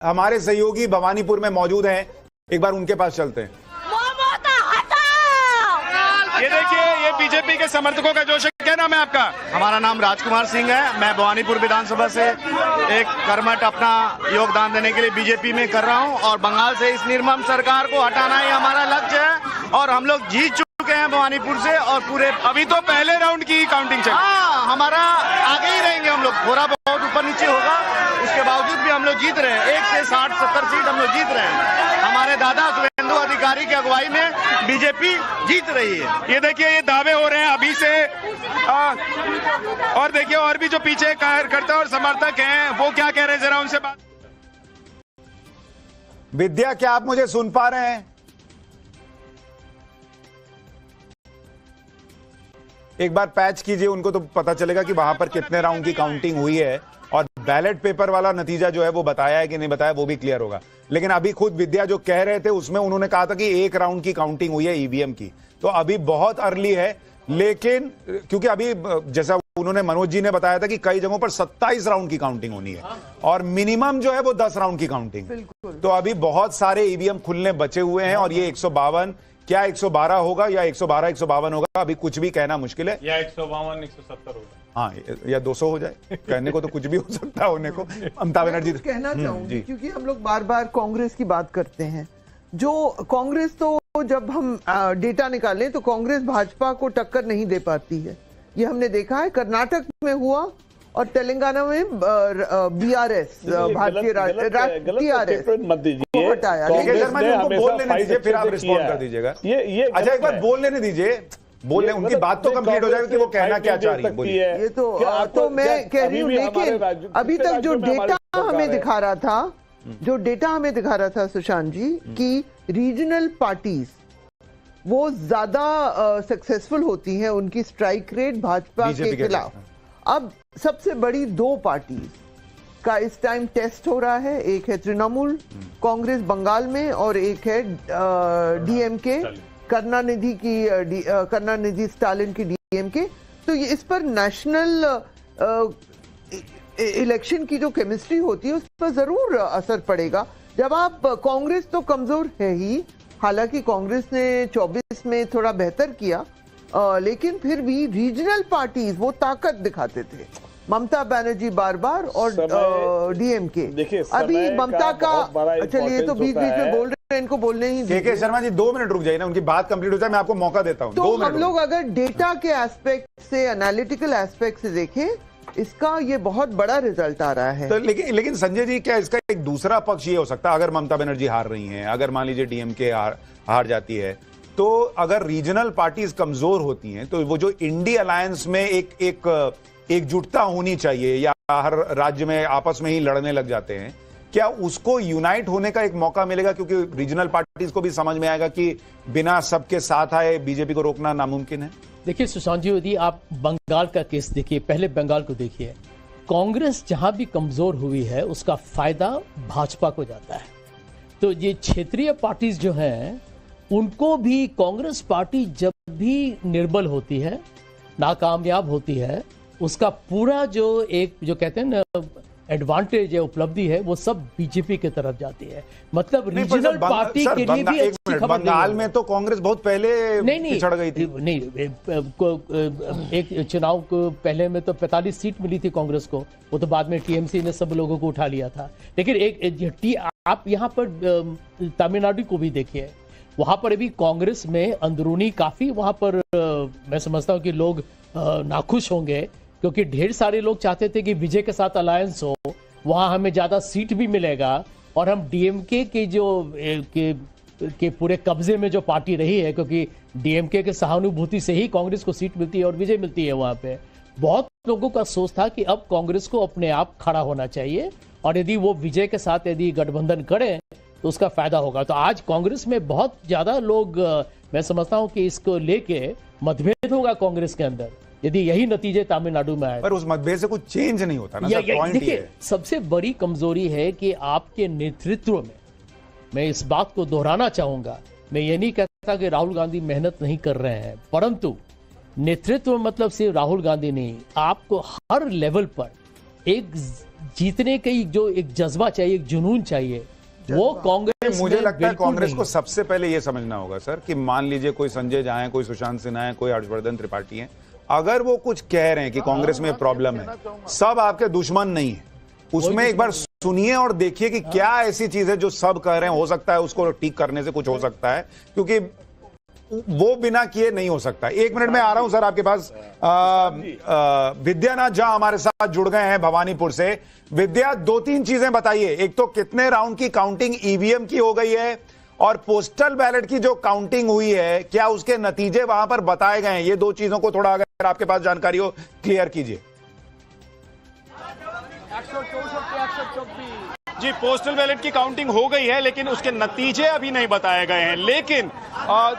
हमारे सहयोगी भवानीपुर में मौजूद हैं, एक बार उनके पास चलते हैं। ये देखिए, ये बीजेपी के समर्थकों का जोश है। क्या नाम है आपका? हमारा नाम राजकुमार सिंह है। मैं भवानीपुर विधानसभा से एक कर्मठ अपना योगदान देने के लिए बीजेपी में कर रहा हूं और बंगाल से इस निर्मम सरकार को हटाना ही हमारा लक्ष्य है और हम लोग जीत चुके हैं भवानीपुर से और पूरे। अभी तो पहले राउंड की काउंटिंग चल रही है। हाँ, हमारा आगे ही रहेंगे हम लोग, थोड़ा बहुत ऊपर नीचे होगा, उसके बावजूद भी हम लोग जीत रहे हैं। 1 से 60-70 सीट हम लोग जीत रहे हैं। हमारे दादा सुवेंदु अधिकारी की अगुवाई में बीजेपी जीत रही है। ये देखिए, ये दावे हो रहे हैं अभी से। और देखिए, और भी जो पीछे कार्यकर्ता और समर्थक हैं वो क्या कह रहे हैं, जरा उनसे बात। विद्या, क्या आप मुझे सुन पा रहे हैं? एक बार पैच कीजिए, उनको तो पता चलेगा कि वहां पर कितने राउंड की काउंटिंग हुई है और बैलेट पेपर वाला नतीजा जो है वो बताया है कि नहीं बताया वो भी क्लियर होगा। लेकिन अभी खुद विद्या जो कह रहे थे उसमें उन्होंने कहा था कि 1 राउंड की काउंटिंग हुई है ईवीएम की, तो अभी बहुत अर्ली है। लेकिन क्योंकि अभी जैसा उन्होंने मनोज जी ने बताया था कि कई जगहों पर 27 राउंड की काउंटिंग होनी है और मिनिमम जो है वो 10 राउंड की काउंटिंग। तो अभी बहुत सारे ईवीएम खुलने बचे हुए हैं और ये 152 क्या 112 होगा या 112 152 होगा, अभी कुछ भी कहना मुश्किल है। या 152 170 होगा, हाँ, या 200 हो जाए, कहने को तो कुछ भी हो सकता है होने को। ममता बनर्जी कहना चाहूंगी क्योंकि हम लोग बार बार कांग्रेस की बात करते हैं। जो कांग्रेस तो जब हम डेटा निकालें तो कांग्रेस भाजपा को टक्कर नहीं दे पाती है, ये हमने देखा है। कर्नाटक में हुआ और तेलंगाना में बीआरएस भारतीय टीआरएस को हटाया। शर्मा जी उनको बोल लेने दीजिए, फिर आप रिस्पॉन्ड कर दीजिएगा। अच्छा, एक बार बोल लेने दीजिए, बोलने उनकी बात तो कंप्लीट हो जाएगी कि वो कहना क्या चाह रही है। बोलिए। ये तो मैं कह रही हूँ, लेकिन अभी तक जो डेटा हमें दिखा रहा था, सुशांत जी, कि रीजनल पार्टीज वो ज्यादा सक्सेसफुल होती हैं, उनकी स्ट्राइक रेट भाजपा के खिलाफ। अब सबसे बड़ी 2 पार्टीज का इस टाइम टेस्ट हो रहा है, एक है तृणमूल कांग्रेस बंगाल में और एक है डीएमके करुणानिधि स्टालिन की डीएमके। तो ये इस पर नेशनल इलेक्शन की जो केमिस्ट्री होती है उस पर जरूर असर पड़ेगा। जब आप कांग्रेस तो कमजोर है ही, हालांकि कांग्रेस ने 24 में थोड़ा बेहतर किया, लेकिन फिर भी रीजनल पार्टीज वो ताकत दिखाते थे। ममता बनर्जी बार बार और डीएमके। अभी ममता का, चलिए तो बीच बीच में बोल रहे हैं, इनको बोलने ही के शर्मा जी 2 मिनट रुक जाइए ना, उनकी बात कंप्लीट हो जाए, मैं आपको मौका देता हूं। तो हम लोग अगर डेटा के एस्पेक्ट से, एनालिटिकल एस्पेक्ट से देखें, इसका ये बहुत बड़ा रिजल्ट आ रहा है। तो लेकिन संजय जी, क्या इसका एक दूसरा पक्ष ये हो सकता है, अगर ममता बनर्जी हार रही हैं, अगर मान लीजिए डीएमके हार जाती है, तो अगर रीजनल पार्टीज कमजोर होती हैं तो वो जो इंडी अलायंस में एकजुटता होनी चाहिए, या हर राज्य में आपस में ही लड़ने लग जाते हैं, क्या उसको यूनाइट होने का एक मौका मिलेगा? क्योंकि रीजनल पार्टीज को भी समझ में आएगा कि बिना सबके साथ आए बीजेपी को रोकना नामुमकिन है। देखिए सुशांत जी, यदि आप बंगाल का केस देखिए, पहले बंगाल को देखिए, कांग्रेस जहां भी कमजोर हुई है उसका फायदा भाजपा को जाता है। तो ये क्षेत्रीय पार्टीज जो हैं उनको भी, कांग्रेस पार्टी जब भी निर्बल होती है, नाकामयाब होती है, उसका पूरा जो कहते हैं ना एडवांटेज है, उपलब्धि है, वो सब बीजेपी की तरफ जाती है। मतलब रीजनल पार्टी के लिए भी अच्छी खबर। बंगाल में तो कांग्रेस बहुत पहले पिछड़ गई थी। नहीं, एक चुनाव को पहले में तो 45 सीट मिली थी कांग्रेस को, वो तो बाद में टीएमसी ने सब लोगों को उठा लिया था। लेकिन आप यहाँ पर तमिलनाडु को भी देखिए, वहां पर भी कांग्रेस में अंदरूनी काफी वहां पर मैं समझता हूं कि लोग नाखुश होंगे, क्योंकि ढेर सारे लोग चाहते थे कि विजय के साथ अलायंस हो, वहां हमें ज्यादा सीट भी मिलेगा और हम डीएमके के पूरे कब्जे में जो पार्टी रही है, क्योंकि डीएमके के सहानुभूति से ही कांग्रेस को सीट मिलती है और विजय मिलती है वहां पे। बहुत लोगों का सोच था कि अब कांग्रेस को अपने आप खड़ा होना चाहिए और यदि वो विजय के साथ यदि गठबंधन करें तो उसका फायदा होगा। तो आज कांग्रेस में बहुत ज्यादा लोग, मैं समझता हूं कि इसको लेके मतभेद होगा कांग्रेस के अंदर, यदि यही नतीजे तमिलनाडु में आए। पर उस मतभेद से कुछ चेंज नहीं होता ना सर, पॉइंट ये है। सबसे बड़ी कमजोरी है कि आपके नेतृत्व में, मैं इस बात को दोहराना चाहूंगा, मैं ये नहीं कहता कि राहुल गांधी मेहनत नहीं कर रहे हैं, परंतु नेतृत्व मतलब सिर्फ राहुल गांधी नहीं, आपको हर लेवल पर एक जीतने की जो एक जज्बा चाहिए, एक जुनून चाहिए, वो कांग्रेस मुझे में लगता है बिल्कुल कांग्रेस नहीं को है। सबसे पहले ये समझना होगा सर कि मान लीजिए कोई संजय झा है, कोई सुशांत सिन्हा है, कोई हर्षवर्धन त्रिपाठी है, अगर वो कुछ कह रहे हैं कि कांग्रेस में प्रॉब्लम है, सब आपके दुश्मन नहीं है, उसमें एक बार सुनिए और देखिए कि क्या ऐसी चीज है जो सब कह रहे हैं, हो सकता है उसको ठीक करने से कुछ हो सकता है, क्योंकि वो बिना किए नहीं हो सकता। 1 मिनट में आ रहा हूं सर आपके पास। विद्यानाथ झा हमारे साथ जुड़ गए हैं भवानीपुर से। विद्या, 2-3 चीजें बताइए। एक तो कितने राउंड की काउंटिंग ईवीएम की हो गई है, और पोस्टल बैलेट की जो काउंटिंग हुई है, क्या उसके नतीजे वहां पर बताए गए हैं? ये 2 चीजों को थोड़ा अगर आपके पास जानकारी हो क्लियर कीजिए। जी, पोस्टल बैलेट की काउंटिंग हो गई है, लेकिन उसके नतीजे अभी नहीं बताए गए हैं। लेकिन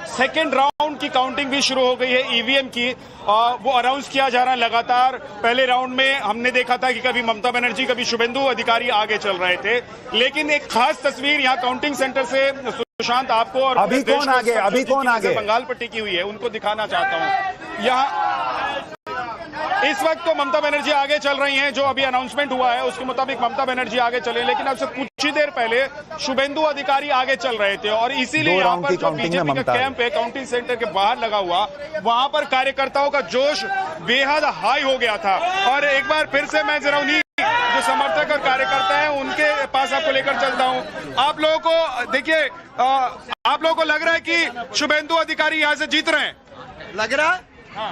सेकेंड राउंड की काउंटिंग भी शुरू हो गई है ईवीएम की। वो अनाउंस किया जा रहा है लगातार। पहले राउंड में हमने देखा था कि कभी ममता बनर्जी, कभी शुभेंदु अधिकारी आगे चल रहे थे, लेकिन एक खास तस्वीर यहाँ काउंटिंग सेंटर से सुशांत आपको और अभी कौन आगे? अभी कौन आगे? बंगाल पर टिकी हुई है, उनको दिखाना चाहता हूँ। यहाँ इस वक्त तो ममता बनर्जी आगे चल रही हैं। जो अभी अनाउंसमेंट हुआ है उसके मुताबिक ममता बनर्जी आगे चले, लेकिन अब से कुछ ही देर पहले शुभेंदु अधिकारी आगे चल रहे थे, और इसीलिए यहाँ पर जो बीजेपी का कैंप है काउंटिंग सेंटर के बाहर लगा हुआ, वहां पर कार्यकर्ताओं का जोश बेहद हाई हो गया था। और एक बार फिर से मैं जरा उन्हीं जो समर्थक और कार्यकर्ता हैं उनके पास आपको लेकर चलता हूं। आप लोगों को देखिए, आप लोगों को लग रहा है कि शुभेंदु अधिकारी यहां से जीत रहे हैं? लग रहा है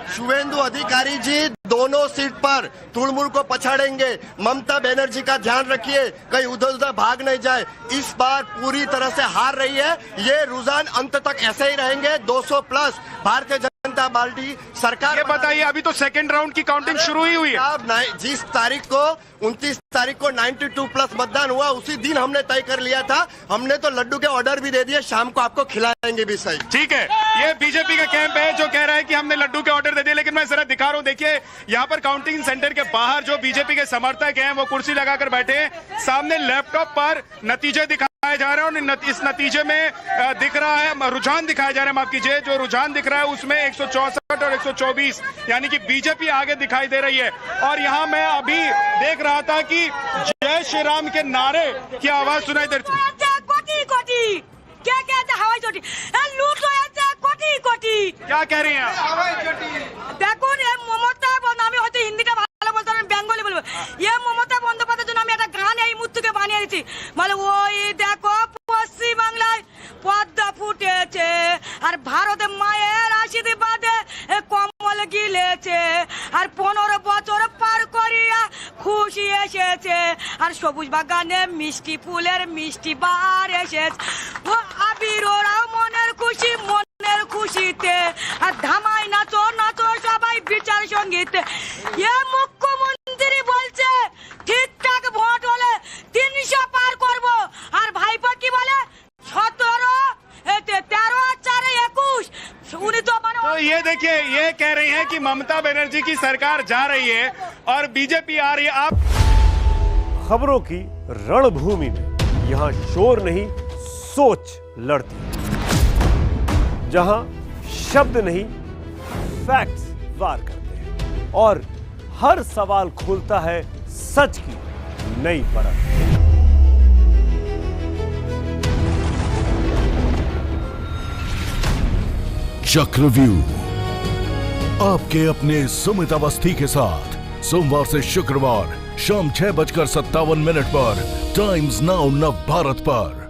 शुभेंदु अधिकारी जी दोनों सीट पर तृणमूल को पछाड़ेंगे। ममता बनर्जी का ध्यान रखिए कहीं उधर उधर भाग नहीं जाए। इस बार पूरी तरह से हार रही है। ये रुझान अंत तक ऐसे ही रहेंगे। 200 प्लस भारतीय जनता पार्टी सरकार। ये बताइए, अभी तो सेकंड राउंड की काउंटिंग शुरू ही हुई है। जिस तारीख को 29 तारीख को 92 प्लस मतदान हुआ, उसी दिन हमने तय कर लिया था। हमने तो लड्डू के ऑर्डर भी दे दिए, शाम को आपको खिलाएंगे भी। सही, ठीक है। ये बीजेपी का कैंप है जो कह रहा है कि हमने लड्डू के ऑर्डर दे दिए, लेकिन मैं जरा दिखा रहा हूं। देखिए, यहाँ पर काउंटिंग सेंटर के बाहर जो बीजेपी के समर्थक हैं वो कुर्सी लगाकर बैठे हैं। सामने लैपटॉप पर नतीजे दिखाए जा रहे हैं, और इस नतीजे में दिख रहा है, रुझान दिखाया जा रहा है, माफ कीजिए, जो रुझान दिख रहा है उसमें 164 और 124 यानी कि बीजेपी आगे दिखाई दे रही है। और यहाँ मैं अभी देख रहा था कि जय श्री राम के नारे की आवाज सुनाई दे रही है। कोटी कोटी क्या कहते हैं? हवाई चोटी लूट हो जाते हैं, कोटी कोटी। क्या कह रही हैं आप? দেখুন এই মমতা বন্দ্যোপাধ্যায়, আমি হয়তো হিন্দিটা ভালো বলতে পারি, বেঙ্গলি বলবো। এই মমতা বন্দ্যোপাধ্যায়ের জন্য আমি একটা গান এই মুহূর্তে বানিয়ে দিচ্ছি, বলে ওই দেখো পশ্চিম বাংলায় পদ্মা ফুটেছে, আর ভারতে মায়ের আশীর্বাদে কমল গিলেছে, আর 15 বছর পার করিয়া খুশি এসেছে, আর সবুজ বাগানে মিষ্টি ফুলের মিষ্টি বার এসেছে। ও আবির ওরাও মনের খুশি, মনের খুশিতে, আর ধামাই নাচো নাচো সবাই বিচার সঙ্গীতে। এ মুখ্যমন্ত্রী বলছে ঠিকঠাক ভোট হলে 300 পার করব, আর ভাইপো কি বলে 17 13 4 21। उन्हीं तो तो ये देखिए, ये कह रही हैं कि ममता बनर्जी की सरकार जा रही है और बीजेपी आ रही है। आप खबरों की रणभूमि में यहां शोर नहीं सोच लड़ती है, जहां शब्द नहीं फैक्ट्स वार करते हैं, और हर सवाल खोलता है सच की नई परत। चक्रव्यूह आपके अपने सुमित अवस्थी के साथ सोमवार से शुक्रवार शाम 6:57 पर टाइम्स नाउ नव भारत पर।